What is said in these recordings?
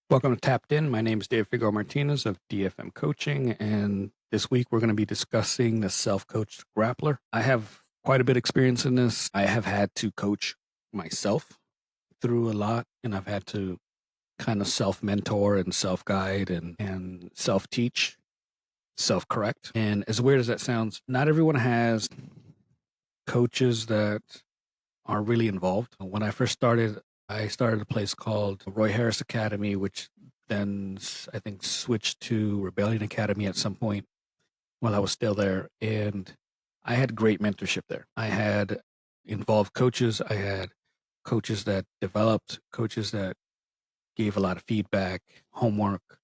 Welcome to Tapped In. My name is Figueroa-Martinez of DFM Coaching, and this week we're going to be discussing the self-coached grappler. I have quite a bit of experience in this. I have had to coach myself through a lot, and I've had to kind of self-mentor and self-guide and self-teach, self-correct. And as weird as that sounds, not everyone has coaches that are really involved. When I first started, I started a place called Roy Harris Academy, which then I think switched to Rebellion Academy at some point while I was still there. And I had great mentorship there. I had involved coaches. I had coaches that developed, coaches that gave a lot of feedback, homework,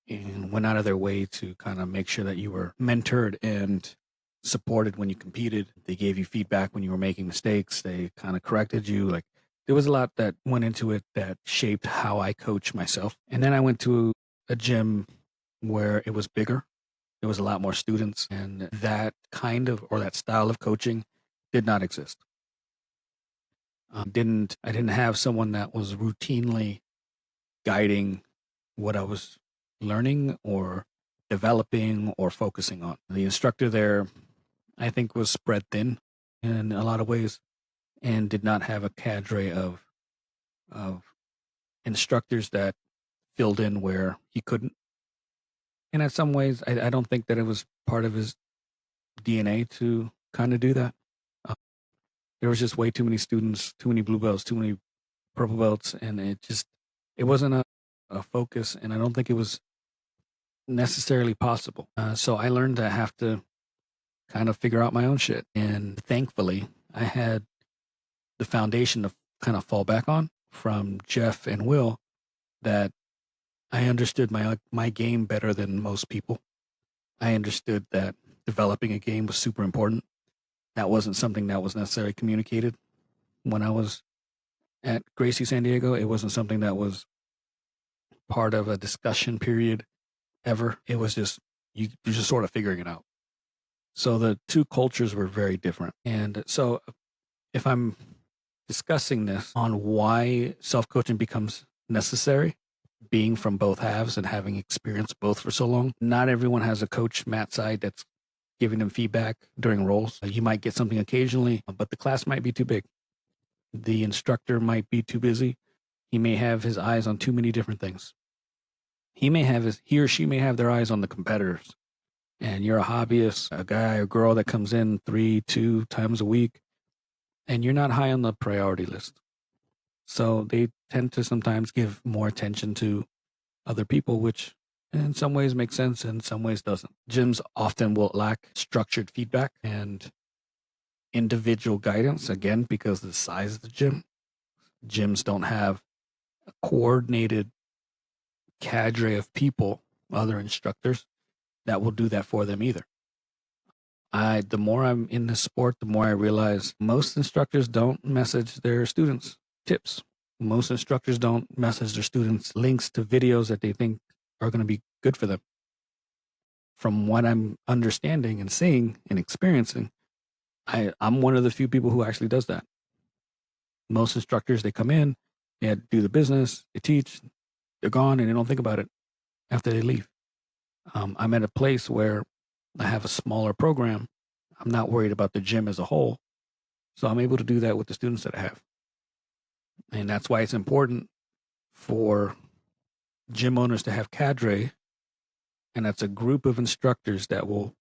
and went out of their way to kind of make sure that you were mentored and supported when you competed. They gave you feedback when you were making mistakes. They kind of corrected you. Like there was a lot that went into it that shaped how I coach myself. And then I went to a gym where it was bigger. There was a lot more students, and that kind of or that style of coaching did not exist. I didn't have someone that was routinely guiding what I was learning or developing or focusing on. The instructor there, I think, was spread thin in a lot of ways and did not have a cadre of instructors that filled in where he couldn't. And in some ways, I don't think that it was part of his DNA to kind of do that. There was just way too many students, too many blue belts, too many purple belts, and it wasn't a focus, and I don't think it was necessarily possible. So I learned to have to kind of figure out my own shit. And thankfully, I had the foundation to kind of fall back on from Jeff and Will, that I understood my game better than most people. I understood that developing a game was super important. That wasn't something that was necessarily communicated when I was at Gracie San Diego. It wasn't something that was part of a discussion period ever. It was just you're just sort of figuring it out. So the two cultures were very different. And so if I'm discussing this on why self-coaching becomes necessary, being from both halves and having experienced both for so long, not everyone has a coach, Matt side, that's giving them feedback during rolls. You might get something occasionally, but the class might be too big. The instructor might be too busy. He may have his eyes on too many different things. He or she may have their eyes on the competitors. And you're a hobbyist, a guy or girl that comes in 2 times a week, and you're not high on the priority list. So they tend to sometimes give more attention to other people, which in some ways makes sense, in some ways doesn't. Gyms often will lack structured feedback and individual guidance, again, because of the size of the gym. Gyms don't have a coordinated cadre of people, other instructors, that will do that for them either. The more I'm in this sport, the more I realize most instructors don't message their students tips. Most instructors don't message their students links to videos that they think are going to be good for them. From what I'm understanding and seeing and experiencing, I'm one of the few people who actually does that. Most instructors, they come in, they do the business, they teach, they're gone, and they don't think about it after they leave. I'm at a place where I have a smaller program. I'm not worried about the gym as a whole. So I'm able to do that with the students that I have. And that's why it's important for gym owners to have cadre. And that's a group of instructors that will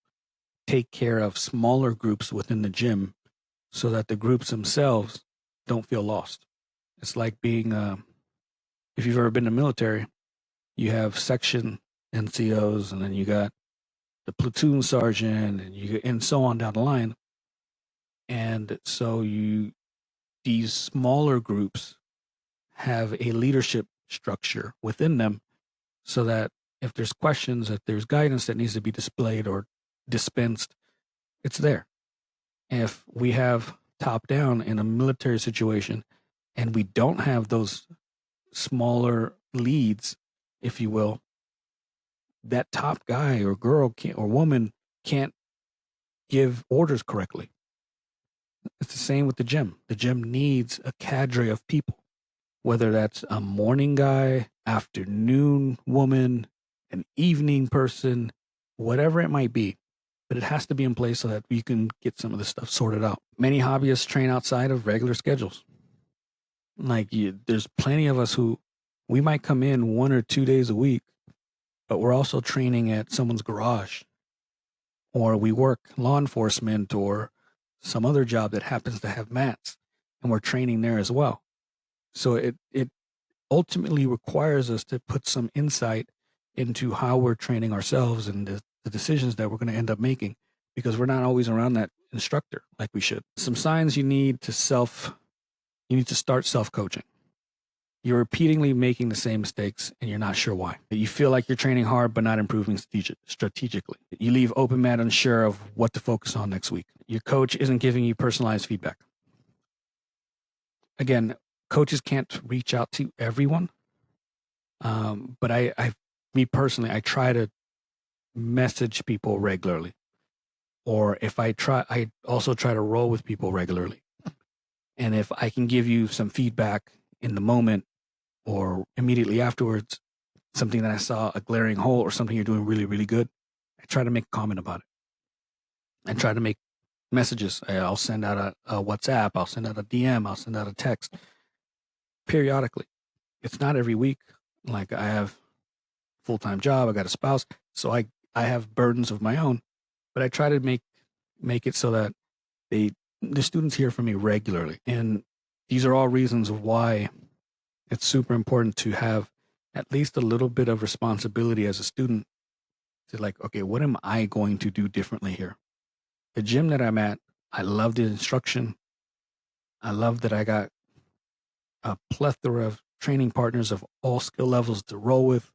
take care of smaller groups within the gym so that the groups themselves don't feel lost. It's like being, if you've ever been in the military, you have section NCOs, and then you got the platoon sergeant, and so on down the line. And so these smaller groups have a leadership structure within them, so that if there's questions, if there's guidance that needs to be displayed or dispensed, it's there. If we have top down in a military situation and we don't have those smaller leads, if you will, that top guy or girl or woman can't give orders correctly. It's the same with the gym. The gym needs a cadre of people, whether that's a morning guy, afternoon woman, an evening person, whatever it might be. But it has to be in place so that we can get some of this stuff sorted out. Many hobbyists train outside of regular schedules. There's plenty of us who we might come in 1 or 2 days a week, but we're also training at someone's garage, or we work law enforcement or some other job that happens to have mats, and we're training there as well. So it ultimately requires us to put some insight into how we're training ourselves and the decisions that we're going to end up making, because we're not always around that instructor like we should. Some signs you need to start self-coaching. You're repeatedly making the same mistakes and you're not sure why. You feel like you're training hard but not improving strategically. You leave open mat unsure of what to focus on next week. Your coach isn't giving you personalized feedback. Again, coaches can't reach out to everyone. But me personally, I try to message people regularly. Or I also try to roll with people regularly. And if I can give you some feedback in the moment or immediately afterwards, something that I saw a glaring hole or something you're doing really, really good, I try to make a comment about it. I try to make messages. I'll send out a WhatsApp. I'll send out a DM. I'll send out a text periodically. It's not every week. Like, I have a full-time job. I got a spouse. So I have burdens of my own, but I try to make it so that the students hear from me regularly. And these are all reasons why it's super important to have at least a little bit of responsibility as a student to, like, okay, what am I going to do differently here? The gym that I'm at, I love the instruction. I love that I got a plethora of training partners of all skill levels to roll with.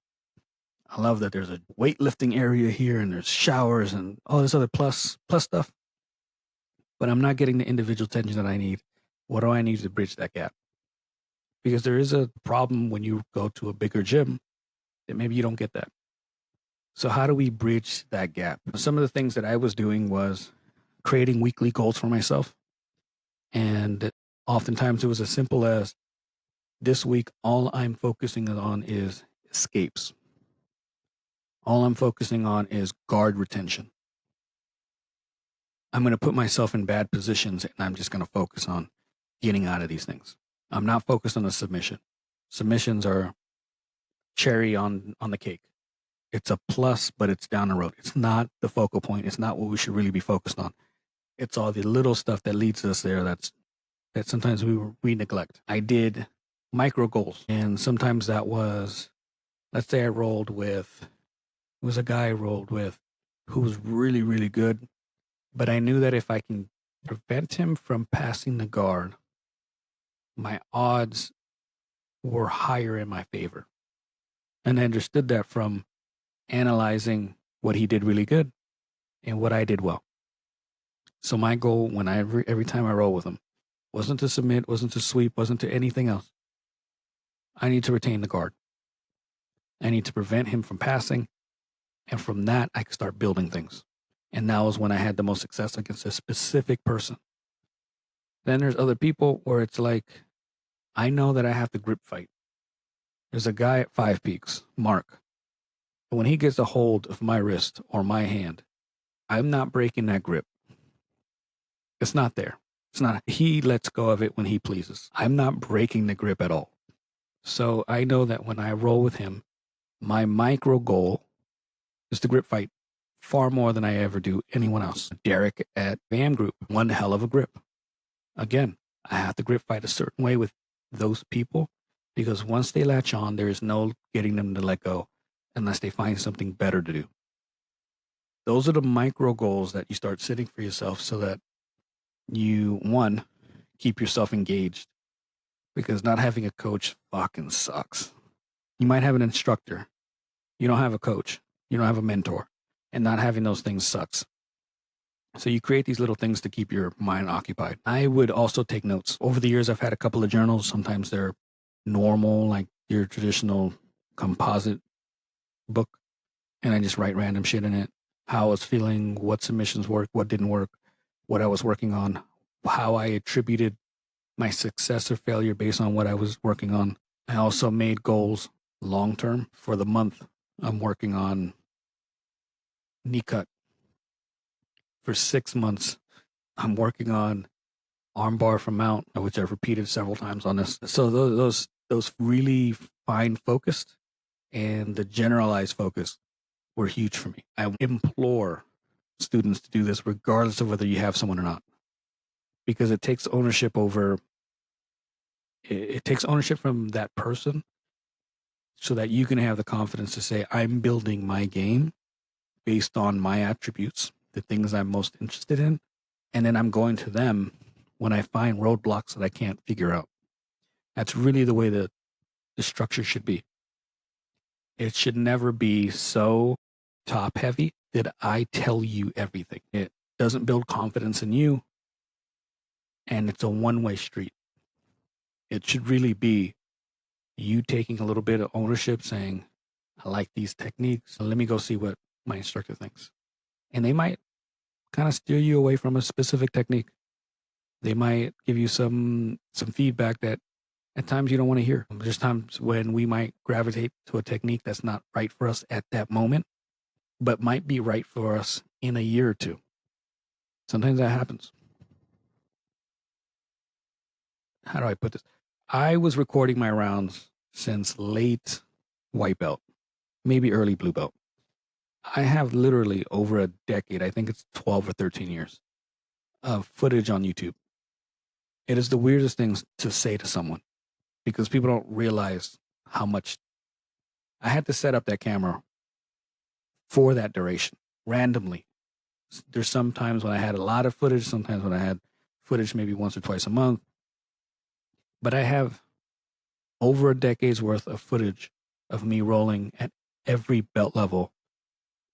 I love that there's a weightlifting area here and there's showers and all this other plus stuff. But I'm not getting the individual attention that I need. What do I need to bridge that gap? Because there is a problem when you go to a bigger gym that maybe you don't get that. So how do we bridge that gap? Some of the things that I was doing was creating weekly goals for myself. And oftentimes it was as simple as, this week, all I'm focusing on is escapes. All I'm focusing on is guard retention. I'm going to put myself in bad positions and I'm just going to focus on getting out of these things. I'm not focused on a submission. Submissions are cherry on the cake. It's a plus, but it's down the road. It's not the focal point. It's not what we should really be focused on. It's all the little stuff that leads us there that sometimes we neglect. I did micro goals, and sometimes that was, let's say I rolled with, it was a guy I rolled with who was really, really good, but I knew that if I can prevent him from passing the guard, my odds were higher in my favor. And I understood that from analyzing what he did really good and what I did well. So my goal every time I roll with him wasn't to submit, wasn't to sweep, wasn't to anything else. I need to retain the guard. I need to prevent him from passing. And from that, I can start building things. And that was when I had the most success against a specific person. Then there's other people where it's like, I know that I have to grip fight. There's a guy at Five Peaks, Mark. And when he gets a hold of my wrist or my hand, I'm not breaking that grip. It's not there. It's not. He lets go of it when he pleases. I'm not breaking the grip at all. So I know that when I roll with him, my micro goal is to grip fight far more than I ever do anyone else. Derek at BAM Group, one hell of a grip. Again, I have to grip fight a certain way with those people because once they latch on, there is no getting them to let go unless they find something better to do. Those are the micro goals that you start setting for yourself so that you, one, keep yourself engaged, because not having a coach fucking sucks. You might have an instructor. You don't have a coach. You don't have a mentor. And not having those things sucks. So you create these little things to keep your mind occupied. I would also take notes. Over the years, I've had a couple of journals. Sometimes they're normal, like your traditional composite book. And I just write random shit in it. How I was feeling, what submissions worked, what didn't work, what I was working on, how I attributed my success or failure based on what I was working on. I also made goals, long term. For the month, I'm working on knee cut. For 6 months, I'm working on armbar from mount, which I've repeated several times on this. So those really fine focused and the generalized focus were huge for me. I implore students to do this regardless of whether you have someone or not, because it takes ownership over. It takes ownership from that person so that you can have the confidence to say, I'm building my game based on my attributes, the things I'm most interested in. And then I'm going to them when I find roadblocks that I can't figure out. That's really the way that the structure should be. It should never be so top heavy that I tell you everything. It doesn't build confidence in you, and it's a one-way street. It should really be you taking a little bit of ownership, saying, I like these techniques. Let me go see what my instructor thinks. And they might kind of steer you away from a specific technique. They might give you some feedback that at times you don't want to hear. There's times when we might gravitate to a technique that's not right for us at that moment, but might be right for us in a year or two. Sometimes that happens. How do I put this? I was recording my rounds since late white belt, maybe early blue belt. I have literally over a decade, I think it's 12 or 13 years, of footage on YouTube. It is the weirdest thing to say to someone because people don't realize how much I had to set up that camera for that duration randomly. There's some times when I had a lot of footage, sometimes when I had footage maybe once or twice a month. But I have over a decade's worth of footage of me rolling at every belt level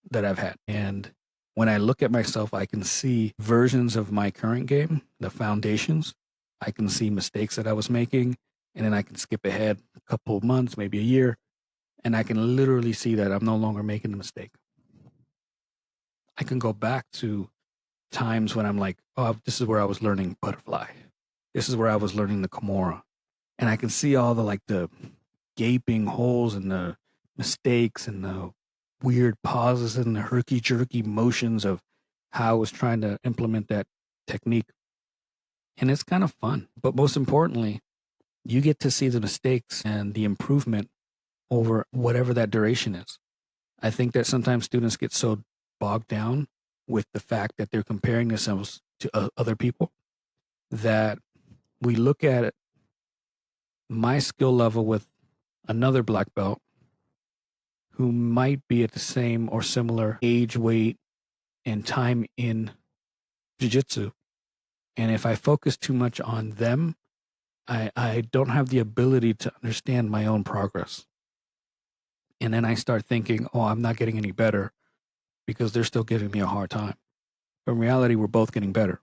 that I've had. And when I look at myself, I can see versions of my current game, the foundations. I can see mistakes that I was making, and then I can skip ahead a couple of months, maybe a year, and I can literally see that I'm no longer making the mistake. I can go back to times when I'm like, oh, this is where I was learning butterfly. This is where I was learning the Kimura. And I can see all the gaping holes and the mistakes and the weird pauses and the herky jerky motions of how I was trying to implement that technique. And it's kind of fun. But most importantly, you get to see the mistakes and the improvement over whatever that duration is. I think that sometimes students get so bogged down with the fact that they're comparing themselves to other people that we look at my skill level with another black belt who might be at the same or similar age, weight, and time in jiu-jitsu. And if I focus too much on them, I don't have the ability to understand my own progress. And then I start thinking, oh, I'm not getting any better because they're still giving me a hard time. But in reality, we're both getting better.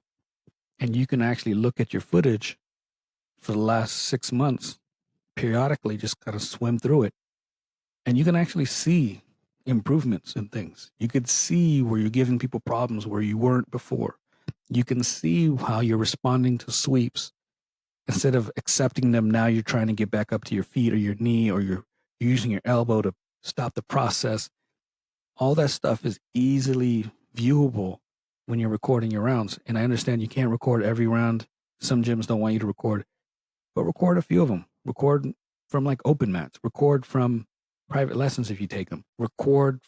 And you can actually look at your footage for the last 6 months, periodically just kind of swim through it. And you can actually see improvements in things. You could see where you're giving people problems where you weren't before. You can see how you're responding to sweeps. Instead of accepting them, now you're trying to get back up to your feet or your knee, or you're using your elbow to stop the process. All that stuff is easily viewable when you're recording your rounds. And I understand you can't record every round. Some gyms don't want you to record, but record a few of them. Record from like open mats. Record from private lessons if you take them. Record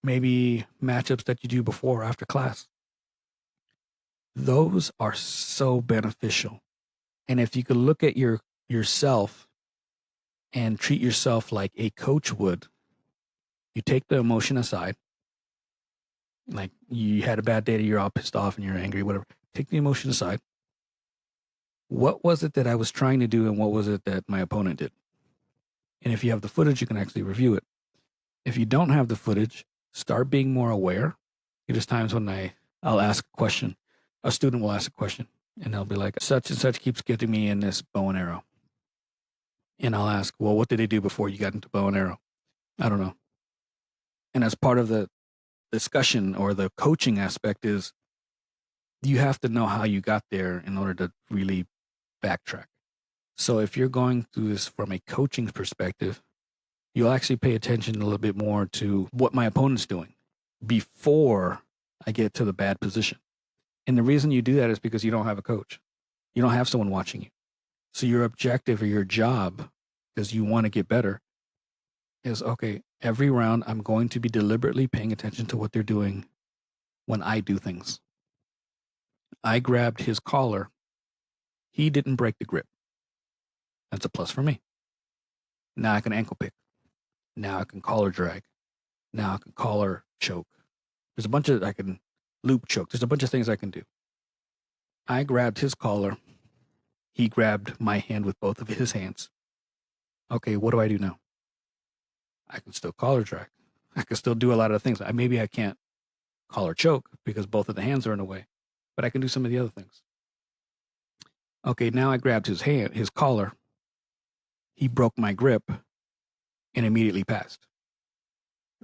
maybe matchups that you do before or after class. Those are so beneficial. And if you could look at yourself and treat yourself like a coach would, you take the emotion aside. Like you had a bad day, you're all pissed off and you're angry, whatever. Take the emotion aside. What was it that I was trying to do and what was it that my opponent did? And if you have the footage, you can actually review it. If you don't have the footage, start being more aware. There's times when I'll ask a question. A student will ask a question and they'll be like, such and such keeps getting me in this bow and arrow. And I'll ask, well, what did they do before you got into bow and arrow? I don't know. And as part of the discussion or the coaching aspect is you have to know how you got there in order to really backtrack. So if you're going through this from a coaching perspective, you'll actually pay attention a little bit more to what my opponent's doing before I get to the bad position. And the reason you do that is because you don't have a coach. You don't have someone watching you. So your objective or your job, because you want to get better, is okay, every round I'm going to be deliberately paying attention to what they're doing when I do things. I grabbed his collar. He didn't break the grip. That's a plus for me. Now I can ankle pick. Now I can collar drag. Now I can collar choke. There's a bunch of, I can loop choke. There's a bunch of things I can do. I grabbed his collar. He grabbed my hand with both of his hands. Okay, what do I do now? I can still collar drag. I can still do a lot of things. Maybe I can't collar choke because both of the hands are in the way, but I can do some of the other things. Okay, now I grabbed his hand, his collar. He broke my grip and immediately passed.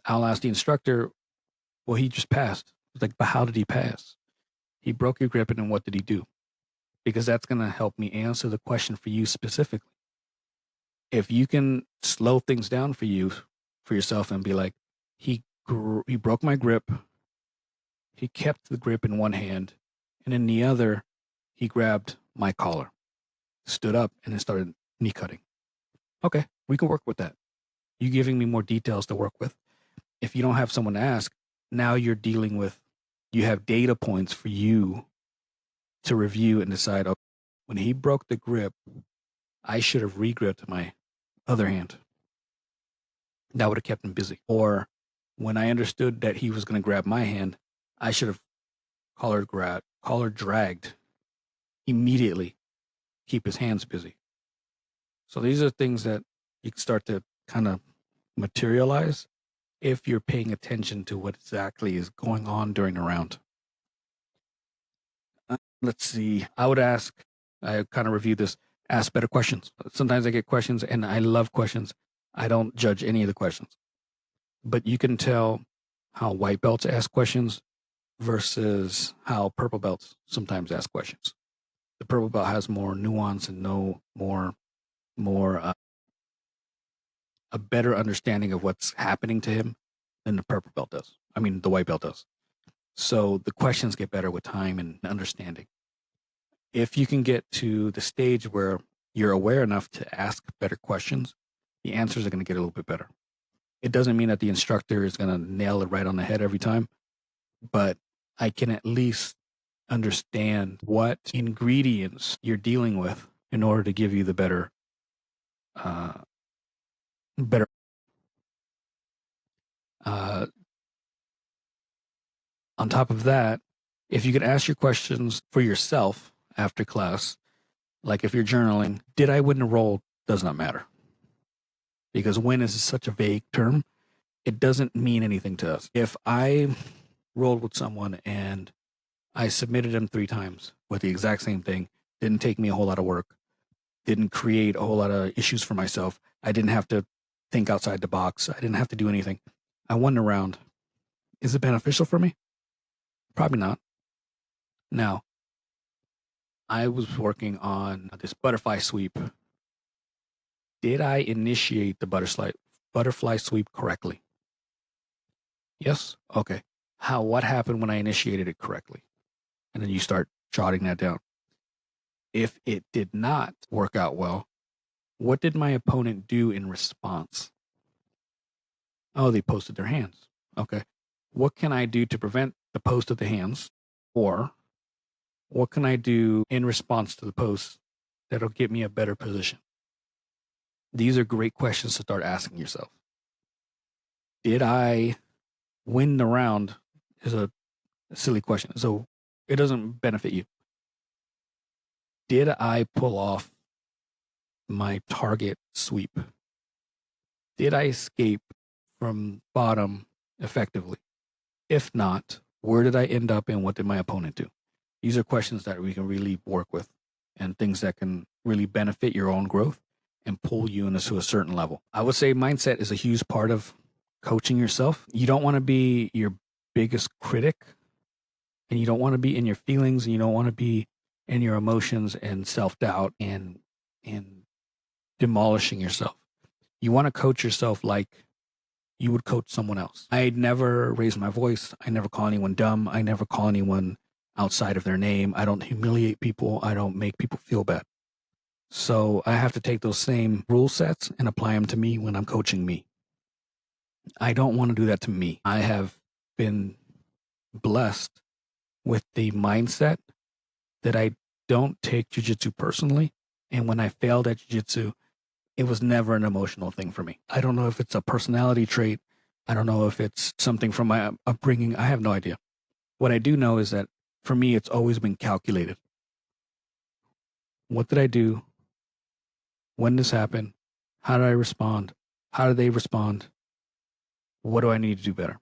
I'll ask the instructor, well, he just passed. It's like, but how did he pass? He broke your grip, and then what did he do? Because that's going to help me answer the question for you specifically. If you can slow things down for you, for yourself, and be like, he broke my grip. He kept the grip in one hand, and in the other, he grabbed my collar, stood up, and then started knee cutting. Okay, we can work with that. You giving me more details to work with. If you don't have someone to ask, now you're dealing with, you have data points for you to review and decide, okay, when he broke the grip, I should have re-gripped my other hand. That would have kept him busy. Or when I understood that he was going to grab my hand, I should have collar dragged immediately, keep his hands busy. So these are things that you can start to kind of materialize if you're paying attention to what exactly is going on during the round. Let's see. I kind of reviewed this, ask better questions. Sometimes I get questions and I love questions. I don't judge any of the questions. But you can tell how white belts ask questions versus how purple belts sometimes ask questions. The purple belt has more nuance and more a better understanding of what's happening to him than the purple belt does. I mean, the white belt does. So the questions get better with time and understanding. If you can get to the stage where you're aware enough to ask better questions, the answers are going to get a little bit better. It doesn't mean that the instructor is going to nail it right on the head every time, but I can at least understand what ingredients you're dealing with in order to give you the better. On top of that, if you can ask your questions for yourself after class, like if you're journaling, did I win the roll? Does not matter. Because win is such a vague term. It doesn't mean anything to us. If I rolled with someone and I submitted them 3 times with the exact same thing, didn't take me a whole lot of work, didn't create a whole lot of issues for myself, I didn't have to think outside the box, I didn't have to do anything, I won the round. Is it beneficial for me? Probably not. Now, I was working on this butterfly sweep. Did I initiate the butterfly sweep correctly? Yes? Okay. What happened when I initiated it correctly? And then you start jotting that down. If it did not work out well, what did my opponent do in response? Oh, they posted their hands. Okay. What can I do to prevent the post of the hands? Or what can I do in response to the post that'll get me a better position? These are great questions to start asking yourself. Did I win the round? Is a silly question. So it doesn't benefit you. Did I pull off my target sweep? Did I escape from bottom effectively? If not, where did I end up and what did my opponent do? These are questions that we can really work with and things that can really benefit your own growth and pull you into a certain level. I would say mindset is a huge part of coaching yourself. You don't want to be your biggest critic, and you don't want to be in your feelings, and you don't want to be in your emotions and self-doubt and demolishing yourself. You want to coach yourself like you would coach someone else. I never raise my voice. I never call anyone dumb. I never call anyone outside of their name. I don't humiliate people. I don't make people feel bad. So I have to take those same rule sets and apply them to me when I'm coaching me. I don't want to do that to me. I have been blessed with the mindset that I don't take jiu-jitsu personally. And when I failed at jiu-jitsu, it was never an emotional thing for me. I don't know if it's a personality trait. I don't know if it's something from my upbringing. I have no idea. What I do know is that for me, it's always been calculated. What did I do? When this happened? How did I respond? How did they respond? What do I need to do better?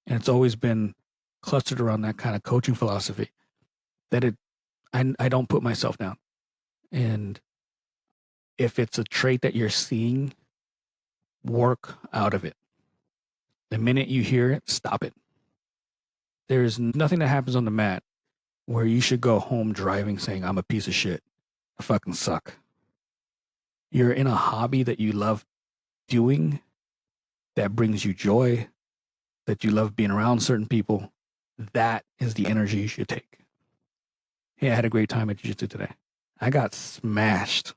And it's always been clustered around that kind of coaching philosophy that I don't put myself down. And if it's a trait that you're seeing, work out of it. The minute you hear it, stop it. There's nothing that happens on the mat where you should go home driving saying, I'm a piece of shit. I fucking suck. You're in a hobby that you love doing, that brings you joy, that you love being around certain people. That is the energy you should take. Hey, I had a great time at Jiu-Jitsu today. I got smashed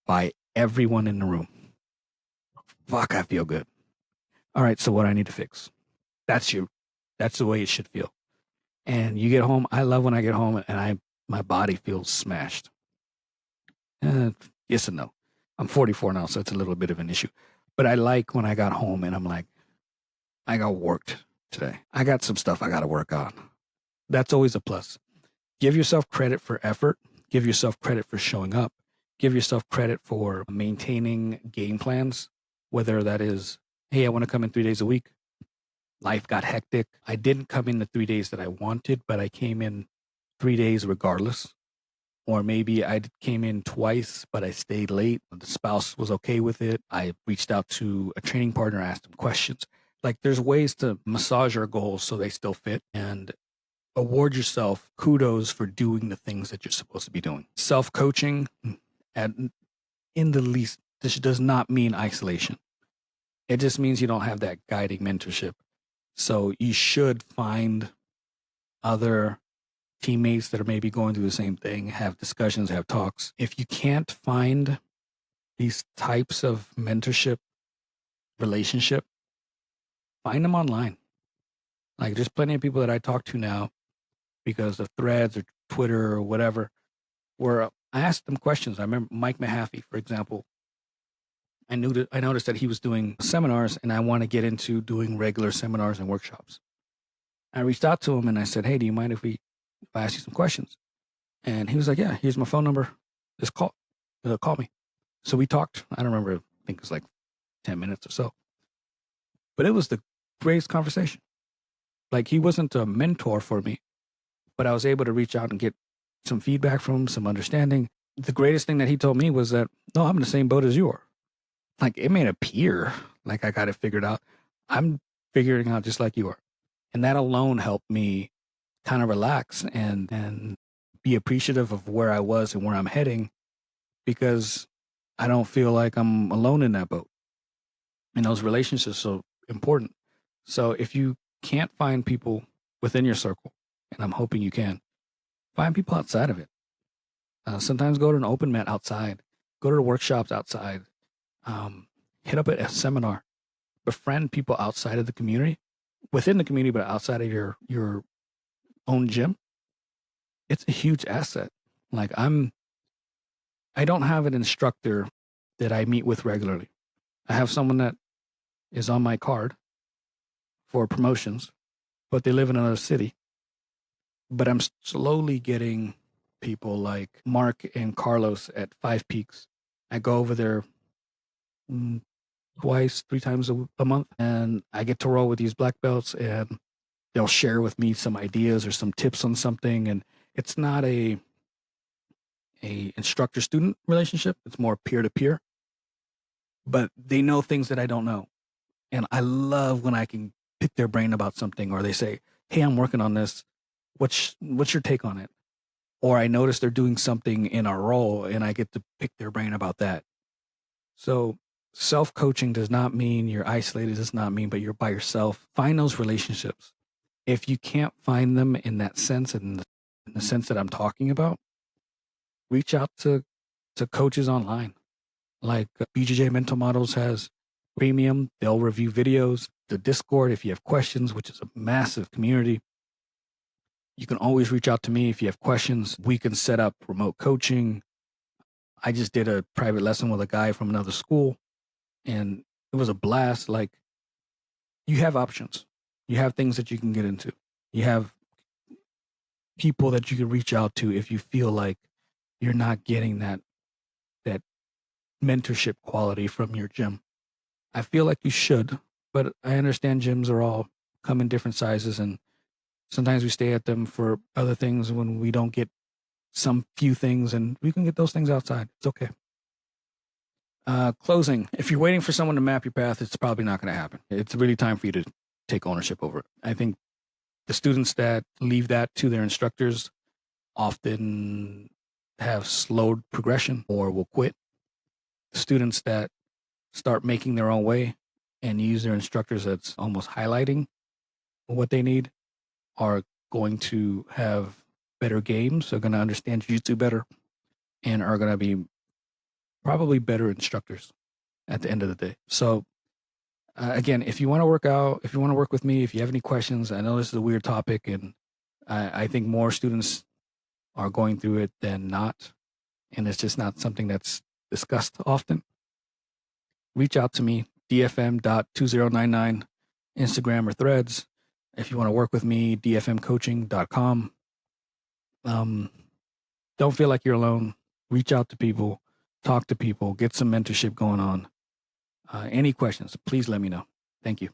by everyone in the room. Fuck, I feel good. All right, so what I need to fix? That's you. That's the way it should feel. And you get home. I love when I get home and my body feels smashed. Yes and no. I'm 44 now, so it's a little bit of an issue. But I like when I got home and I'm like, I got worked today. I got some stuff I got to work on. That's always a plus. Give yourself credit for effort. Give yourself credit for showing up. Give yourself credit for maintaining game plans, whether that is, hey, I want to come in 3 days a week. Life got hectic. I didn't come in the 3 days that I wanted, but I came in 3 days regardless. Or maybe I came in twice, but I stayed late. The spouse was okay with it. I reached out to a training partner, asked them questions. Like there's ways to massage our goals so they still fit and award yourself kudos for doing the things that you're supposed to be doing. Self-coaching, in the least, this does not mean isolation. It just means you don't have that guiding mentorship. So you should find other teammates that are maybe going through the same thing, have discussions, have talks. If you can't find these types of mentorship relationship, find them online. Like there's plenty of people that I talk to now because of threads or Twitter or whatever, where I asked them questions. I remember Mike Mahaffey, for example. I noticed that he was doing seminars and I want to get into doing regular seminars and workshops. I reached out to him and I said, hey, do you mind if I ask you some questions? And he was like, yeah, here's my phone number. Just call me. So we talked. I don't remember. I think it was like 10 minutes or so. But it was the greatest conversation. Like he wasn't a mentor for me, but I was able to reach out and get some feedback from him, some understanding. The greatest thing that he told me was that, no, I'm in the same boat as you are. Like it may appear like I got it figured out. I'm figuring out just like you are. And that alone helped me kind of relax and be appreciative of where I was and where I'm heading because I don't feel like I'm alone in that boat. And those relationships are so important. So if you can't find people within your circle, and I'm hoping you can, find people outside of it. Sometimes go to an open mat outside, go to the workshops outside, hit up at a seminar, befriend people outside of the community, within the community, but outside of your own gym. It's a huge asset. Like I don't have an instructor that I meet with regularly. I have someone that is on my card for promotions, but they live in another city. But I'm slowly getting people like Mark and Carlos at Five Peaks. I go over there twice, 3 times a month, and I get to roll with these black belts, and they'll share with me some ideas or some tips on something. And it's not a instructor-student relationship. It's more peer-to-peer. But they know things that I don't know. And I love when I can pick their brain about something or they say, hey, I'm working on this. What's your take on it? Or I notice they're doing something in a role and I get to pick their brain about that. So self-coaching does not mean you're isolated, does not mean, but you're by yourself. Find those relationships. If you can't find them in that sense, in the sense that I'm talking about, reach out to coaches online. Like BJJ Mental Models has premium. They'll review videos. The Discord, if you have questions, which is a massive community, you can always reach out to me if you have questions. We can set up remote coaching. I just did a private lesson with a guy from another school, and it was a blast. Like, you have options. You have things that you can get into. You have people that you can reach out to if you feel like you're not getting that mentorship quality from your gym. I feel like you should, but I understand gyms are all come in different sizes, and sometimes we stay at them for other things when we don't get some few things, and we can get those things outside. It's okay. Closing. If you're waiting for someone to map your path, it's probably not going to happen. It's really time for you to take ownership over it. I think the students that leave that to their instructors often have slowed progression or will quit. The students that start making their own way and use their instructors that's almost highlighting what they need are going to have better games, are going to understand jiu-jitsu better, and are going to be probably better instructors at the end of the day. So again, if you want to work out, if you want to work with me, if you have any questions, I know this is a weird topic, and I think more students are going through it than not, and it's just not something that's discussed often. Reach out to me, dfm.2099, Instagram or Threads. If you want to work with me, dfmcoaching.com. Don't feel like you're alone. Reach out to people, talk to people, get some mentorship going on. Any questions, please let me know. Thank you.